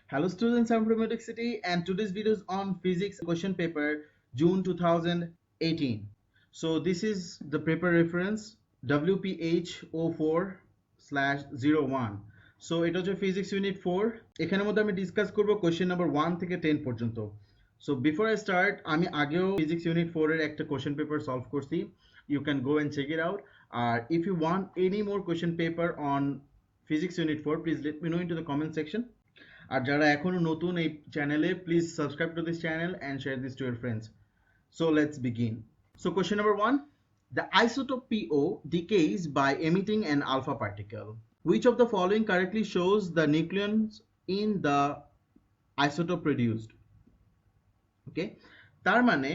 Hello students, I'm from Edux City and today's video is on physics question paper June 2018. So this is the paper reference WPH04/01. So এটা হচ্ছে physics unit 4 এখানের মধ্যে আমি discuss করব question number 1 থেকে 10 পর্যন্ত। So before I start আমি আগেও physics unit 4 এর একটা কোশ্চেন পেপার সলভ করছি, you can go and check it out. If you want any more question paper on physics unit 4, please let me know into the comment section. আর যারা এখনো নতুন এই চ্যানেলে, please subscribe to this channel and share this to your friends. So let's begin. So question number 1, the isotope PO decays by emitting an alpha particle. Which of the following correctly shows the nucleons in the isotope produced? ওকে, তার মানে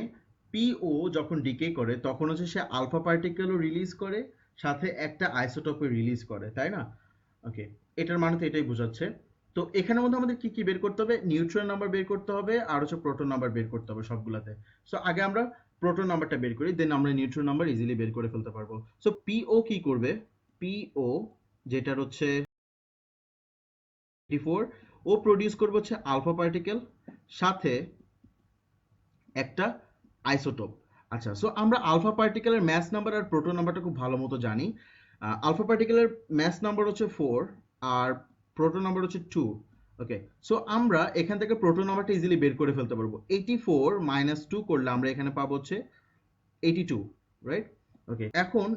PO যখন decay করে তখন হচ্ছে সে alpha পার্টিকেলও release করে, সাথে একটা আইসোটোপও release করে, তাই না? ওকে, এটার মানে তো এটাই বোঝাচ্ছে। তো এখানের মধ্যে আমাদের কি কি বের করতে হবে? নিউট্রন নাম্বার বের করতে হবে আর হচ্ছে প্রোটন নাম্বার বের করতে হবে সবগুলাতে। সো আগে আমরা প্রোটন নাম্বারটা বের করি, দেন আমরা নিউট্রন নাম্বার ইজিলি বের করে ফেলতে পারবো। সো পিও কি করবে? পিও যেটার হচ্ছে 84, ও প্রডিউস করবে হচ্ছে আলফা পার্টিকেল সাথে একটা আইসোটোপ। আচ্ছা, সো আমরা আলফা পার্টিকেলের ম্যাস নাম্বার আর প্রোটন নাম্বারটা খুব ভালো মতো জানি। আলফা পার্টিকেলের ম্যাস নাম্বার হচ্ছে 4 আর প্রোটন নাম্বার হচ্ছে 2। ওকে, সো আমরা এখান থেকে প্রোটন নাম্বারটা ইজিলি বের করে ফেলতে পারবো। 84 মাইনাস 2 করলে আমরা এখানে পাবো হচ্ছে 82, রাইট? ওকে, এখন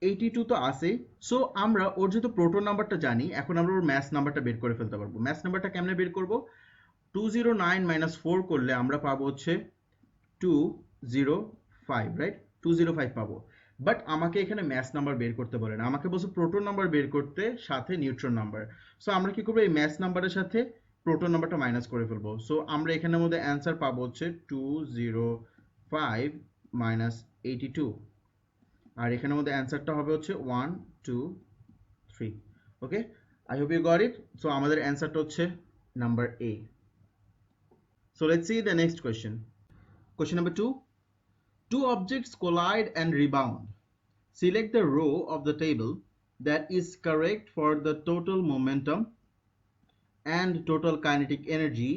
82 তো আছে, সো আমরা ওর যেহেতু প্রোটন নাম্বারটা জানি, এখন আমরা ওর ম্যাস নাম্বারটা বের করে ফেলতে পারবো। ম্যাস নাম্বারটা কেমনে বের করব? 209 মাইনাস 4 করলে আমরা পাবো হচ্ছে 205, রাইট? 205 পাবো। বাট আমাকে এখানে ম্যাস নাম্বার বের করতে বলে না, আমাকে বলছে প্রোটন নাম্বার বের করতে সাথে নিউট্রন নাম্বার। সো আমরা কি করবো? এই ম্যাস নাম্বারের সাথে প্রোটন নাম্বারটা মাইনাস করে ফেলবো। সো আমরা এখানের মধ্যে অ্যান্সার পাবো হচ্ছে 205 মাইনাস 82, আর এখানের মধ্যে অ্যান্সারটা হবে হচ্ছে 1 2 3। Okay, I hope you got it. So আমাদের অ্যান্সারটা হচ্ছে number A. So let's see the next question. Question number 2. Two objects collide and rebound. Select the row of the table that is correct for the total momentum and total kinetic energy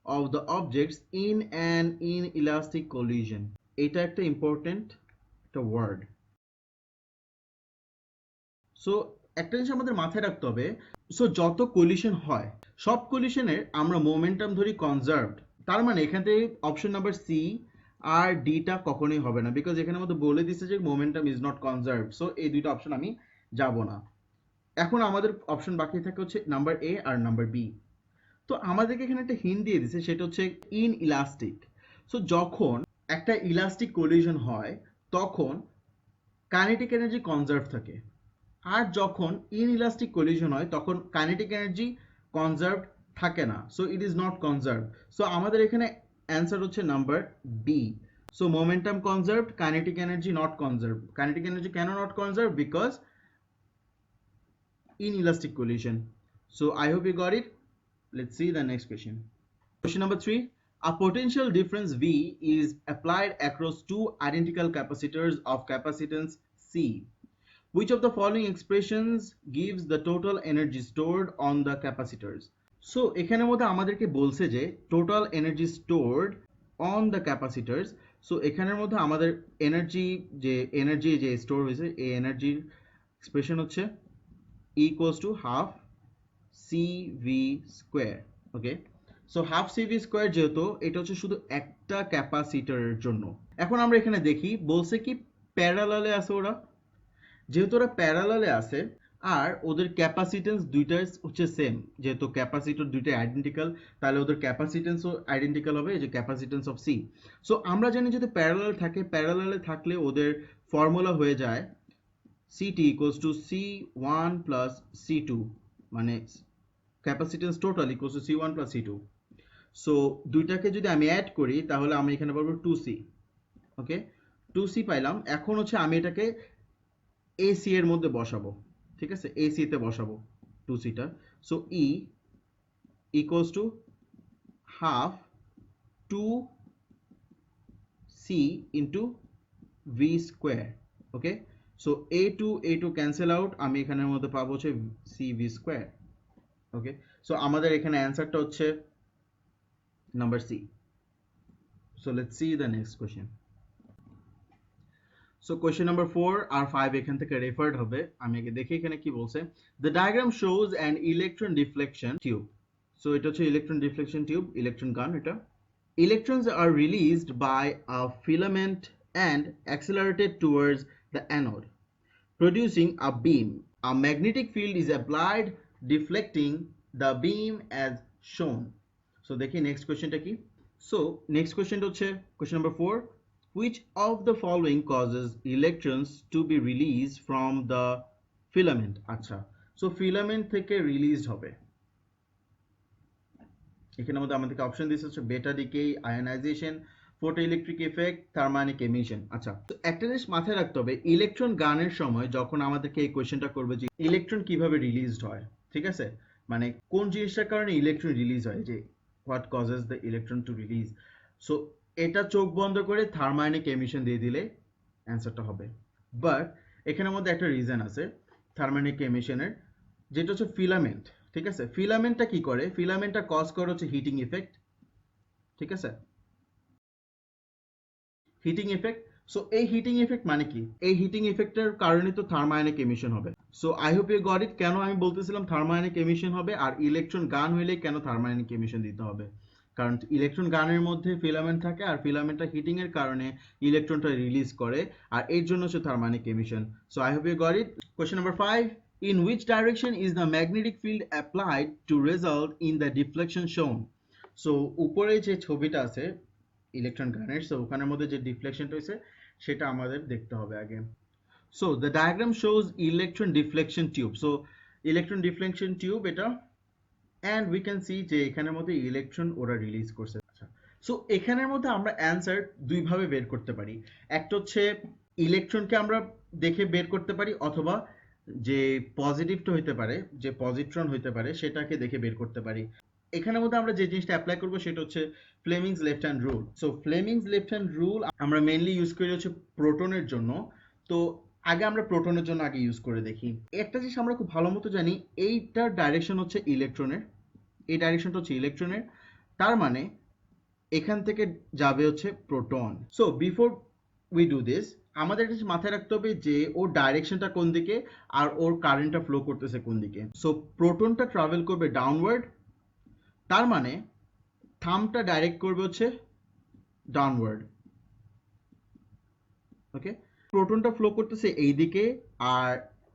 of the objects in an inelastic collision. এটা একটা important একটা word. So একটা জিনিস আমাদের মাথায় রাখতে হবে, so যত কলিশন হয় সব কলিশনের আমরা মোমেন্টাম ধরি কনজার্ভড। তার মানে এখান থেকে অপশন নাম্বার সি আর ডিটা কখনোই হবে না, বিকজ এখানে মধ্যে বলে দিচ্ছে যে মোমেন্টাম ইজ নট কনজার্ভড। সো এই দুইটা অপশন আমি যাব না। এখন আমাদের অপশন বাকি থাকে হচ্ছে নাম্বার এ আর নাম্বার বি। তো আমাদেরকে এখানে একটা হিন্ট দিয়ে দিচ্ছে, সেটা হচ্ছে ইন ইলাস্টিক। সো যখন একটা ইলাস্টিক কলিশন হয় তখন কাইনেটিক এনার্জি কনজার্ভ থাকে, আর যখন ইনইলাস্টিক কলিশন হয় তখন কাইনেটিক এনার্জি কনজার্ভ থাকে না। So it is not conserve. So আমাদের এখানে অ্যান্সার হচ্ছে number D. So momentum conserve, kinetic energy not conserve. Kinetic energy কেন not conserve? Because inelastic collision. So I hope you got it. Let's see the next question. Question number 3. A potential difference V is applied across two identical capacitors of capacitance C. Which of the following expressions gives the total energy stored on the capacitors? So এখানের মধ্যে আমাদেরকে বলছে যে total energy stored on the capacitors. So এখানের মধ্যে আমাদের energy যে store হয়েছে এই এনার্জির এক্সপ্রেশন হচ্ছে equals to half CV square. Okay, so half CV square, যেহেতু এটা হচ্ছে শুধু একটা ক্যাপাসিটরের জন্য। এখন আমরা এখানে দেখি বলছে কি প্যারালালে আছে ওরা, যেহেতু ওরা প্যারালালে আছে আর ওদের ক্যাপাসিটেন্স দুইটাই হচ্ছে সেম, যেহেতু ক্যাপাসিটর দুইটাই আইডেন্টিক্যাল, তাহলে ওদের ক্যাপাসিটেন্সও আইডেন্টিক্যাল হবে, এই যে ক্যাপাসিটেন্স অফ সি। সো আমরা জানি যদি প্যারালাল থাকে, প্যারালালে থাকলে ওদের ফর্মুলা হয়ে যায় city equals to C1 plus C2, মানে capacitance total equals to C1 plus C2। So দুইটাকে যদি আমি অ্যাড করি তাহলে আমি এখানে পাবো 2C। ওকে, 2C পাইলাম। এখন হচ্ছে আমি এটাকে এসি এর মধ্যে বসাবো, ঠিক আছে? এসি তে বসাবো 2C-টা। So E equals to half 2C into V square. Okay, so A2 cancel out, আমি এখানের মধ্যে পাবো হচ্ছে CV স্কোয়ার। ওকে, সো আমাদের এখানে অ্যান্সারটা হচ্ছে number C. So let's see the next question. So question number 4 আর 5 এখান থেকে রেফার্ড হবে। আমি আগে দেখি এখানে কি বলছে। The diagram shows an electron deflection tube. So এটা হচ্ছে electron deflection tube, electron gun এটা। Electrons are released by a filament and accelerated towards the anode, producing a beam. A magnetic field is applied, deflecting the beam as shown. So দেখি next questionটা কি। So next question হচ্ছে question number 4. Which of the following causes electrons to be released from the filament? আচ্ছা, so filament থেকে released হবে। এখানের মধ্যে আমাদেরকে option দিয়েছে হচ্ছে beta decay, ionization, photoelectric effect, thermionic emission. আচ্ছা, তো একটা জিনিস মাথায় রাখতে হবে, ইলেকট্রন গানের সময় যখন আমাদেরকে এই কোয়েশ্চেনটা করবে যে ইলেকট্রন কিভাবে রিলিজড হয়, ঠিক আছে, মানে কোন জিনিসটার কারণে ইলেকট্রন রিলিজ হয়, যে what causes the electron to release. So এটা চোখ বন্ধ করে থার্মানিক এমিশন দিয়ে দিলে অ্যান্সারটা হবে। বাট এখানের মধ্যে একটা রিজন আছে থার্মানিক এমিশনের, যেটা হচ্ছে ফিলামেন্ট। ঠিক আছে, ফিলামেন্টটা কি করে, ফিলামেন্টটা কজ করে হচ্ছে হিটিং ইফেক্ট। ঠিক আছে, হিটিং ইফেক্ট। সো এই হিটিং ইফেক্ট মানে কি, এই হিটিং ইফেক্টের কারণে তো থার্মায়নিক এমিশন হবে। So I hope you got it, কেন আমি বলতেছিলাম থার্মায়নিক এমিশন হবে, আর ইলেকট্রন গান হইলে কেন থার্মায়নিক এমিশন দিতে হবে, কারণ ইলেকট্রন গানের মধ্যে ফিলামেন্ট থাকে আর ফিলামেন্টটা হিটিং এর কারণে ইলেকট্রনটা রিলিজ করে, আর এর জন্য হচ্ছে thermionic emission. So I hope you got it. Question number 5, in which direction is the magnetic field applied to result in the deflection shown? So উপরে যে ছবিটা আছে ইলেকট্রন গানের, সো ওখানের মধ্যে যে ডিফ্লেকশনটা হয়েছে সেটা আমাদের দেখতে হবে আগে। So the diagram shows electron deflection tube. So electron deflection tube এটা, অ্যান্ড উই ক্যান সি যে এখানের মধ্যে ইলেকট্রন ওরা রিলিজ করছে। আচ্ছা, সো এখানের মধ্যে আমরা অ্যান্সার দুইভাবে বের করতে পারি। একটা হচ্ছে ইলেকট্রনকে আমরা দেখে বের করতে পারি, অথবা যে পজিটিভটা হইতে পারে, যে পজিট্রন হইতে পারে সেটাকে দেখে বের করতে পারি। এখানের মধ্যে আমরা যে জিনিসটা অ্যাপ্লাই করব সেটা হচ্ছে Fleming's left hand rule. So Fleming's left hand rule আমরা মেইনলি ইউজ করি হচ্ছে প্রোটনের জন্য। তো আগে আমরা প্রোটনের জন্য আগে ইউজ করে দেখি। একটা জিনিস আমরা খুব ভালো মতো জানি, এইটার ডাইরেকশন হচ্ছে ইলেকট্রনের, এই ডাইরেকশনটা হচ্ছে ইলেকট্রনের, তার মানে এখান থেকে যাবে হচ্ছে proton. So before we do this, আমাদের একটা মাথায় রাখতে হবে যে ওর ডাইরেকশনটা কোন দিকে আর ওর কারেন্টটা ফ্লো করতেছে কোন দিকে। সো প্রোটনটা ট্রাভেল করবে ডাউনওয়ার্ড, তার মানে থামটা ডাইরেক্ট করবে হচ্ছে ডাউনওয়ার্ড। ওকে, প্রোটনটা ফ্লো করতেছে এই দিকে, আর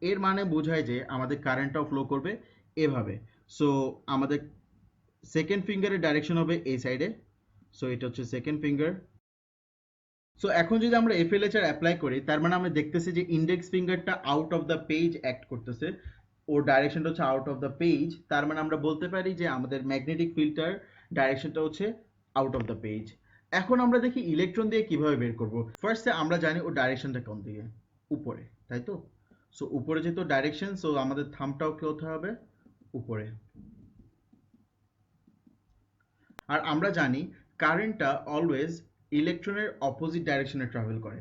এর মানে বোঝায় যে আমাদের কারেন্টটাও ফ্লো করবে এভাবে। সো আমাদের সেকেন্ড ফিঙ্গারের ডাইরেকশন হবে এই সাইডে। সো এটা হচ্ছে সেকেন্ড ফিঙ্গার। সো এখন যদি আমরা এফএলএচআর অ্যাপ্লাই করি, তার মানে আমরা দেখতেছি যে ইন্ডেক্স ফিঙ্গারটা out of the page act করতেছে, ওর ডাইরেকশনটা হচ্ছে আউট অফ দ্য পেজ, তার মানে আমরা বলতে পারি যে আমাদের ম্যাগনেটিক ফিল্ডটার ডাইরেকশনটা হচ্ছে আউট অফ দ্য পেজ। এখন আমরা দেখি ইলেকট্রন দিয়ে কিভাবে বের করব। ফার্স্টে আমরা জানি ওর ডাইরেকশনটা কোন দিকে, উপরে, তাই তো। সো উপরে যেহেতু ডাইরেকশন, সো আমাদের থামটাও কি হতে হবে, উপরে। আর আমরা জানি কারেন্টটা অলওয়েজ ইলেকট্রনের অপোজিট ডাইরেকশনে ট্রাভেল করে,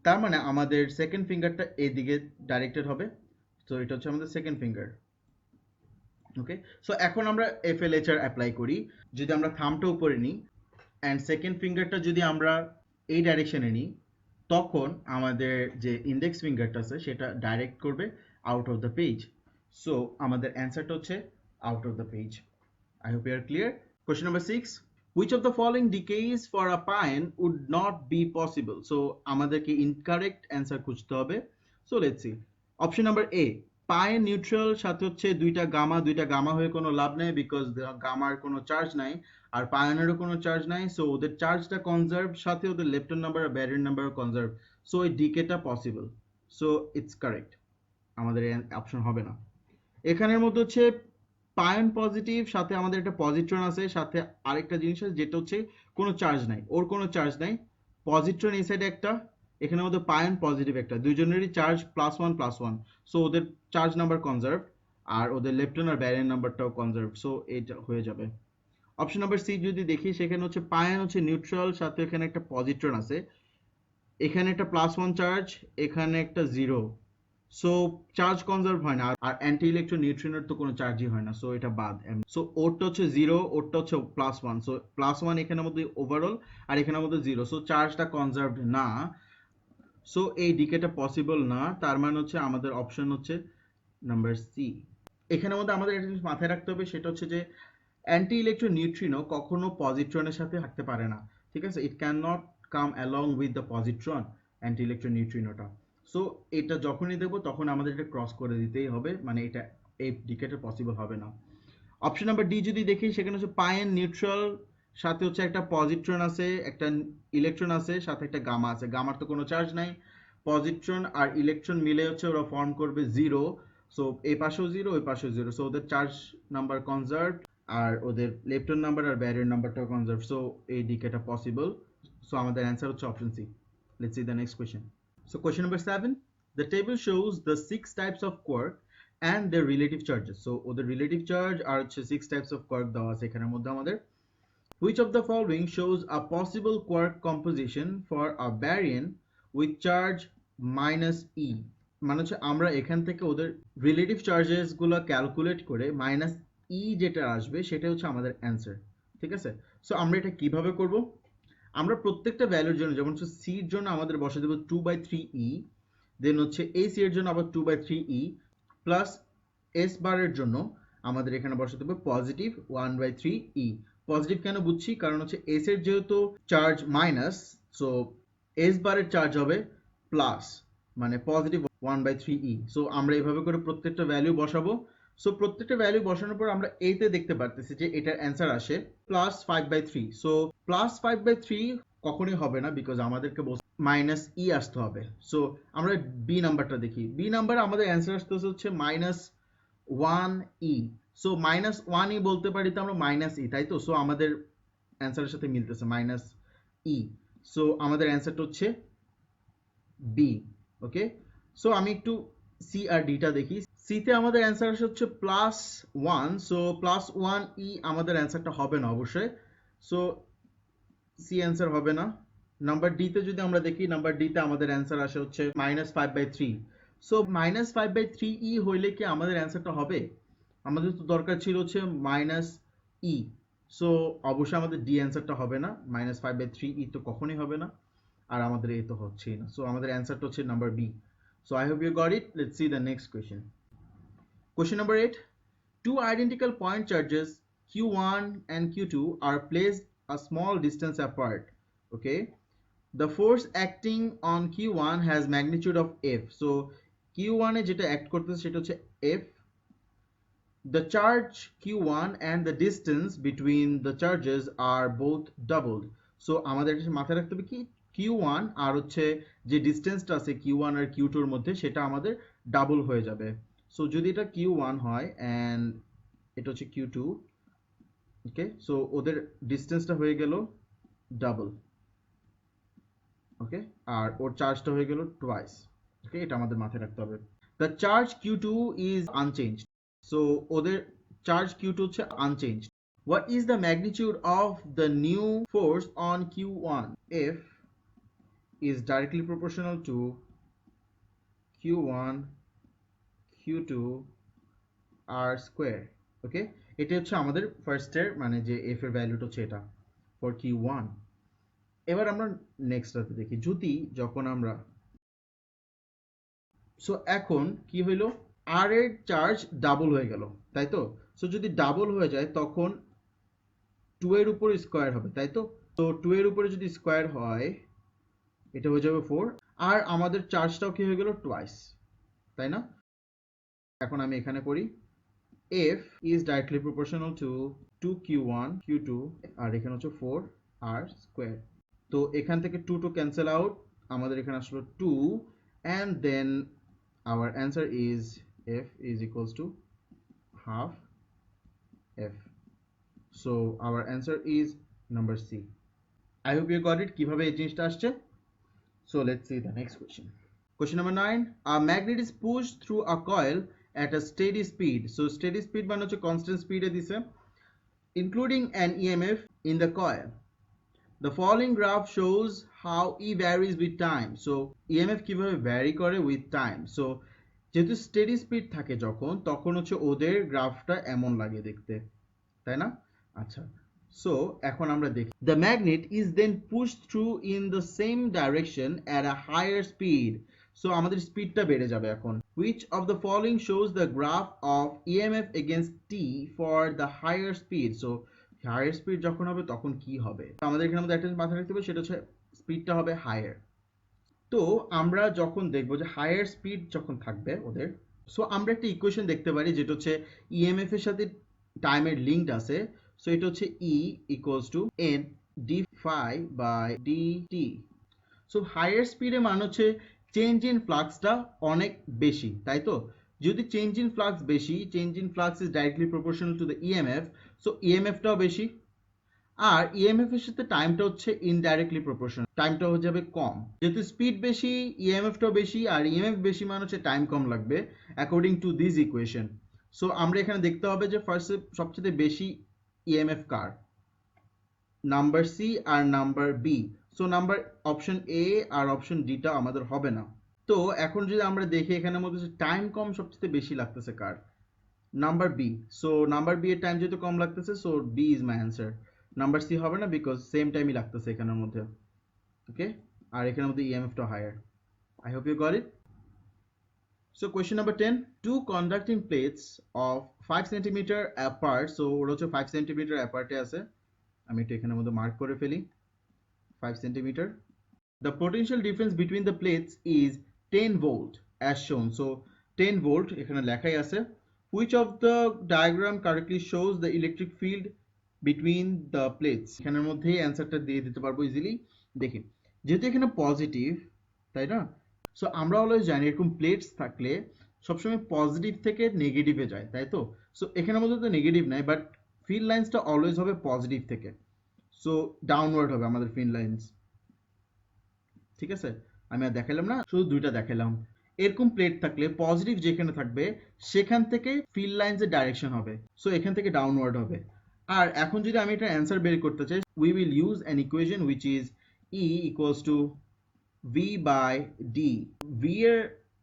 তার মানে আমাদের সেকেন্ড ফিঙ্গারটা এদিকে ডাইরেক্টেড হবে। তো এটা হচ্ছে আমাদের সেকেন্ড ফিঙ্গার। ওকে, সো এখন আমরা এফএলএচআর অ্যাপ্লাই করি। যদি আমরা থামটা উপরে নিই অ্যান্ড সেকেন্ড ফিঙ্গারটা যদি আমরা এই ডাইরেকশনে নিই, তখন আমাদের যে ইন্ডেক্স ফিঙ্গারটা আছে সেটা ডাইরেক্ট করবে out of the page. So আমাদের অ্যান্সারটা হচ্ছে out of the page. I hope you are clear. Question number 6. Which of the following decays for a pion would not be possible? So আমাদেরকে incorrect answer খুঁজতে হবে। So let's see. Option number A. Pion neutral সাথে হচ্ছে দুইটা gamma হয়ে কোনো লাভ নেই, because গামার কোনো চার্জ নাই আর পায়নেরও কোনো চার্জ নাই। সো ওদের চার্জটা কনজার্ভ, সাথে ওদের লেপ্টন নাম্বার আর ব্যারিয়ার নাম্বারও কনজার্ভ। সো এই ডিকেটা পসিবল। সো ইটস কারেক্ট, আমাদের অপশন হবে না। এখানের মধ্যে হচ্ছে পায়ন পজিটিভ, সাথে আমাদের একটা পজিট্রন আছে, সাথে আরেকটা জিনিস আছে যেটা হচ্ছে কোনো চার্জ নাই, ওর কোনো চার্জ নাই। পজিট্রন এই সাইডে একটা, এখানের মধ্যে পায়ন পজিটিভ একটা, দুইজনেরই চার্জ +1+1। সো ওদের চার্জ নাম্বার কনজার্ভ, আর ওদের লেপ্টন আর ব্যারিয়ার নাম্বারটাও কনজার্ভ। সো এটা হয়ে যাবে। অপশন নাম্বার সি যদি দেখি, সেখানে হচ্ছে পায়ন হচ্ছে নিউট্রাল, সাথে এখানে একটা পজিট্রন আছে, এখানে একটা +1 চার্জ, এখানে একটা 0। সো চার্জ কনজার্ভ হয় না, আর অ্যান্টি ইলেকট্রন নিউট্রিনোর তো কোনো চার্জই হয় না, সো এটা বাদ। সো ওরটা হচ্ছে 0, ওরটা হচ্ছে +1, সো +1 এখানের মধ্যে ওভারঅল, আর এখানের মধ্যে 0, সো চার্জটা কনজার্ভড না। সো এই ডিকেটা পসিবল না, তার মানে হচ্ছে আমাদের অপশন হচ্ছে নাম্বার সি। এখানের মধ্যে আমাদের একটা জিনিস মাথায় রাখতে হবে, সেটা হচ্ছে যে অ্যান্টি ইলেকট্রন নিউট্রিনো কখনো পজিট্রনের সাথে থাকতে পারে না, ঠিক আছে? It can not come along with the positron, anti electron নিউট্রিনোটা। সো এটা যখনই দেখবো তখন আমাদের এটা ক্রস করে দিতেই হবে, মানে এটা এই ডিকেটে পসিবল হবে না। অপশন নাম্বার ডি যদি দেখি, সেখানে হচ্ছে পায়েন নিউট্রাল, সাথে হচ্ছে একটা পজিট্রন আছে, একটা ইলেকট্রন আছে, সাথে একটা গামা আছে। গামার তো কোনো চার্জ নাই, পজিট্রন আর ইলেকট্রন মিলে হচ্ছে ওরা ফর্ম করবে 0, সো এই পাশেও 0, ওই পাশেও 0, সো ওদের চার্জ নাম্বার কনজার্ভ, আর ওদের লেপ্টন নাম্বার আর ব্যারিয়ার নাম্বারটাও কনজার্ভ, সো এই ডিকেটা পসিবল। সো আমাদের অ্যান্সার হচ্ছে option C. Let's see the next question. So question number 7, the table shows the 6 types of quark and their relative charges. So ওদের relative charge আর হচ্ছে 6 types of quark দেওয়া আছে এখানের মধ্যে আমাদের। Which of the following shows a possible quark composition for a baryon with charge -e? মানে হচ্ছে আমরা এখান থেকে ওদের রিলেটিভ চার্জেস গুলো ক্যালকুলেট করে -e যেটা আসবে সেটা হচ্ছে আমাদের অ্যান্সার, ঠিক আছে? সো আমরা এটা কিভাবে করব? আমরা প্রত্যেকটা ভ্যালুর জন্য, যেমন হচ্ছে সি এর জন্য আমাদের বসে দেব 2/3e, দেন হচ্ছে এস এর জন্য আবার 2/3e, প্লাস এস বারের জন্য আমাদের এখানে বসে দেব পজিটিভ 1/3e। পজিটিভ কেন বুঝছি, কারণ হচ্ছে এস এর যেহেতু চার্জ মাইনাস, সো এস বারের চার্জ হবে প্লাস, মানে পজিটিভ 1/3e। সো আমরা এইভাবে করে প্রত্যেকটা ভ্যালু বসাবো। সো প্রত্যেকটা ভ্যালু বসানোর পর আমরা এতে দেখতে পারতেছি যে এটার অ্যান্সার আসে +5/3। সো +5/3 কখনোই হবে না, বিকজ আমাদেরকে -e আসতে হবে। সো আমরা বি নাম্বারটা দেখি। বি নাম্বার আমাদের অ্যান্সার আসতে হচ্ছে -1e। সো -1e বলতে পারি তো আমরা -e, তাই তো? সো আমাদের অ্যান্সারের সাথে মিলতেছে -e। সো আমাদের অ্যান্সারটা হচ্ছে বি। ওকে, সো আমি একটু সি আর ডিটা দেখি। সিতে আমাদের অ্যান্সার হচ্ছে +1, সো +1e আমাদের অ্যান্সারটা হবে না অবশ্যই, সো সি অ্যান্সার হবে না। নাম্বার ডিতে যদি আমরা দেখি, নাম্বার ডিতে আমাদের অ্যান্সার আসে হচ্ছে -5/3। সো -5/3e হইলে কি আমাদের অ্যান্সারটা হবে? আমাদের তো দরকার ছিল হচ্ছে -e, সো অবশ্যই আমাদের ডি অ্যান্সারটা হবে না, -5/3e তো কখনোই হবে না, আর আমাদের এ তো হচ্ছেই না। সো আমাদের অ্যান্সারটা হচ্ছে number B. So I hope you got it. Let's see the next question. Question number 8. Two identical point charges Q1 and Q2 are placed a small distance apart. Okay. The force acting on Q1 has magnitude of F. So Q1 এ যেটা act করতেছে সেটা হচ্ছে F. The charge Q1 and the distance between the charges are both doubled. So আমাদের মাথায় রাখতে হবে কি, Q1 আর হচ্ছে যে ডিস্টেন্সটা আছে Q1 আর Q2 এর মধ্যে, সেটা আমাদের ডাবল হয়ে যাবে। সো যদি এটা Q1 হয় অ্যান্ড এটা হচ্ছে Q2, ওকে, সো ওদের ডিস্টেন্সটা হয়ে গেল ডাবল, ওকে, আর ওর চার্জটা হয়ে গেল টুয়াইস। ওকে, এটা আমাদের মাথায় রাখতে হবে। The charge Q2 is unchanged, so ওদের চার্জ Q2 হচ্ছে unchanged. What is the magnitude of the new force on Q1? F is directly proportional to Q1 Q2 R square. ওকে, এটা হচ্ছে আমাদের ফার্স্টের মানে যে F এর ভ্যালুটা হচ্ছে এটা ফর Q1। এবার আমরা নেক্সটটাতে দেখি, যদি যখন আমরা, সো এখন কি হইলো, আর এর চার্জ ডাবল হয়ে গেল, তাই তো? সো যদি ডাবল হয়ে যায় তখন 2 এর উপর স্কয়ার হবে, তাই তো? তো 2 এর উপরে যদি স্কয়ার হয় এটা হয়ে যাবে 4, আর আমাদের চার্জটাও কি হয়ে গেল টুয়াইস, তাই না? এখন আমি এখানে করি, F is directly proportional to 2Q1 Q2, আর এখানে হচ্ছে 4 R square। তো এখান থেকে 2 to cancel out, আমাদের এখানে আসলো 2, and then our answer is F is equals to half F. So our answer is number C. I hope you got it কিভাবে এই জিনিসটা আসছে। So let's see the next question. Question number 9. A magnet is pushed through a coil at a steady speed. So steady speed মানে হচ্ছে constant speed এ দিছে, including an EMF in the coil. The following graph shows how E varies with time. So EMF কিভাবে vary করে with time. So যেহেতু steady speed থাকে যখন, তখন হচ্ছে ওদের গ্রাফটা এমন লাগে দেখতে, তাই না? আচ্ছা, সো এখন আমরা দেখি, the magnet is then push through in the same direction at a higher speed. So আমাদের স্পিডটা বেড়ে যাবে এখন। Which of the following shows the graph of EMF against T for the higher speed. So higher speed যখন হবে তখন কি হবে, আমাদের এখানে মধ্যে একটা মাথায় রাখতে হবে, সেটা হচ্ছে স্পিডটা হবে হায়ার। তো আমরা যখন দেখবো যে হায়ার স্পিড যখন থাকবে ওদের, সো আমরা একটা ইকুয়েশন দেখতে পারি যেটা হচ্ছে ইএমএফ এর সাথে টাইমের লিঙ্কড আছে। সো এটা হচ্ছে E equals to N D phi by DT. So higher স্পিডে মানে হচ্ছে চেঞ্জ ইন ফ্লাক্সটা অনেক বেশি, তাই তো? যদি চেঞ্জ ইন ফ্লাক্স বেশি, change in flux is directly proportional to the EMF, so ইএমএফটাও বেশি। আর ইএমএফ এর সাথে টাইমটা হচ্ছে ইনডাইরেক্টলি প্রপোর্শনাল, টাইমটা হয়ে যাবে কম। যেহেতু স্পিড বেশি, ইএমএফটাও বেশি, আর ইএমএফ বেশি মানে হচ্ছে টাইম কম লাগবে according to this equation. So আমরা এখানে দেখতে হবে যে ফার্স্টে সবচেয়ে বেশি ইএমএফ কার, নাম্বার সি আর number B. So number option A আর অপশন ডিটা আমাদের হবে না। তো এখন যদি আমরা দেখি এখানের মধ্যে টাইম কম সবচেয়ে বেশি লাগতেছে কার, number B. So number B এর টাইম যেহেতু কম লাগতেছে, so B is my answer. Number C হবে না, বিকজ সেম টাইমই লাগতেছে এখানের মধ্যে। ওকে, আর এখানের মধ্যে ইএমএফটা higher. I hope you got it. So question number 10, two conducting plates of 5 centimetre apart. So ওরা হচ্ছে 5 সেন্টিমিটার অ্যাপার্টে আছে, আমি একটু এখানের মধ্যে মার্ক করে ফেলি 5 centimetre. The potential difference between the plates is 10 volt as shown. So 10 volt এখানে লেখাই আছে। Which of the diagram correctly shows the electric field between the plates? এখানের মধ্যেই অ্যান্সারটা দিয়ে দিতে পারবো ইজিলি। দেখি, যেহেতু এখানে পজিটিভ, তাই না? সো আমরা অলওয়েজ জানি এরকম প্লেটস থাকলে সবসময় পজিটিভ থেকে নেগেটিভে যায়, তাই তো? সো এখানের মধ্যে তো নেগেটিভ নাই, বাট ফিল্ড লাইন্সটা অলওয়েজ হবে পজিটিভ থেকে, সো ডাউনওয়ার্ড হবে আমাদের ফিল্ড লাইন্স। ঠিক আছে, আমি আর দেখাইলাম না, শুধু দুইটা দেখাইলাম। এরকম প্লেট থাকলে পজিটিভ যেখানে থাকবে সেখান থেকে ফিল্ড লাইন্সের ডাইরেকশন হবে, সো এখান থেকে ডাউনওয়ার্ড হবে। আর এখন যদি আমি এটা অ্যান্সার বের করতে চাই, we will use an equation which is E equals to V by D. V এর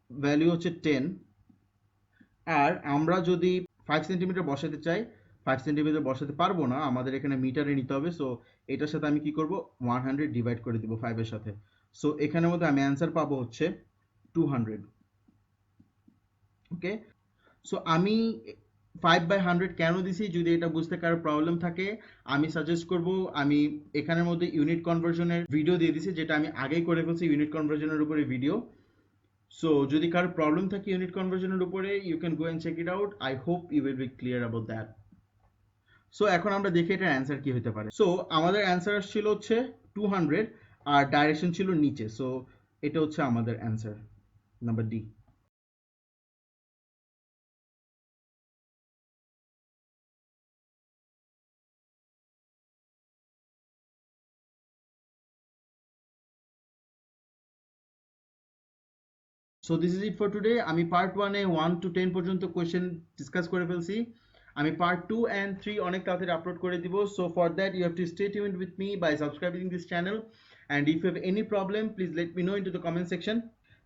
ভ্যালু হচ্ছে 10, আর আমরা যদি 5 সেন্টিমিটার বসাতে চাই, 5 সেন্টিমিটার বসাতে পারবো না, আমাদের এখানে মিটারে নিতে হবে। সো এটার সাথে আমি কি করব, 100 ডিভাইড করে দিব 5 এর সাথে। সো এখানের মধ্যে আমি অ্যান্সার পাবো হচ্ছে 200। ওকে, সো আমি 5/100 কেন দিছি, যদি এটা বুঝতে কারো প্রবলেম থাকে আমি সাজেস্ট করব, আমি এখানের মধ্যে ইউনিট কনভার্সনের ভিডিও দিয়ে দিছি, যেটা আমি আগেই করে ফেলছি ইউনিট কনভার্সনের উপরে ভিডিও। সো যদি কারো প্রবলেম থাকে ইউনিট কনভার্সনের উপরে, you can go and check it out. I hope you will be clear about that. So এখন আমরা দেখি এটার অ্যান্সার কি হতে পারে। সো আমাদের অ্যান্সার ছিল হচ্ছে 200, আর ডাইরেকশন ছিল নিচে। সো এটা হচ্ছে আমাদের answer, number D. So this is it for today. আমি পার্ট 1-এ 1 to 10 পর্যন্ত কোয়েশ্চেন ডিসকাস করে ফেলছি। আমি পার্ট 2 and 3 অনেক তাড়াতাড়ি আপলোড করে দিব। So for that you have to stay tuned with me by subscribing this channel, and if you have any problem please let me know into the comment section.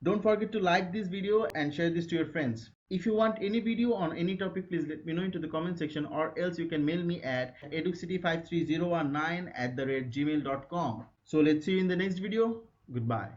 Don't forget to like this video and share this to your friends. If you want any video on any topic, please let me know into the comment section, or else you can mail me at educity53019@gmail.com. So let's see you in the next video. Goodbye.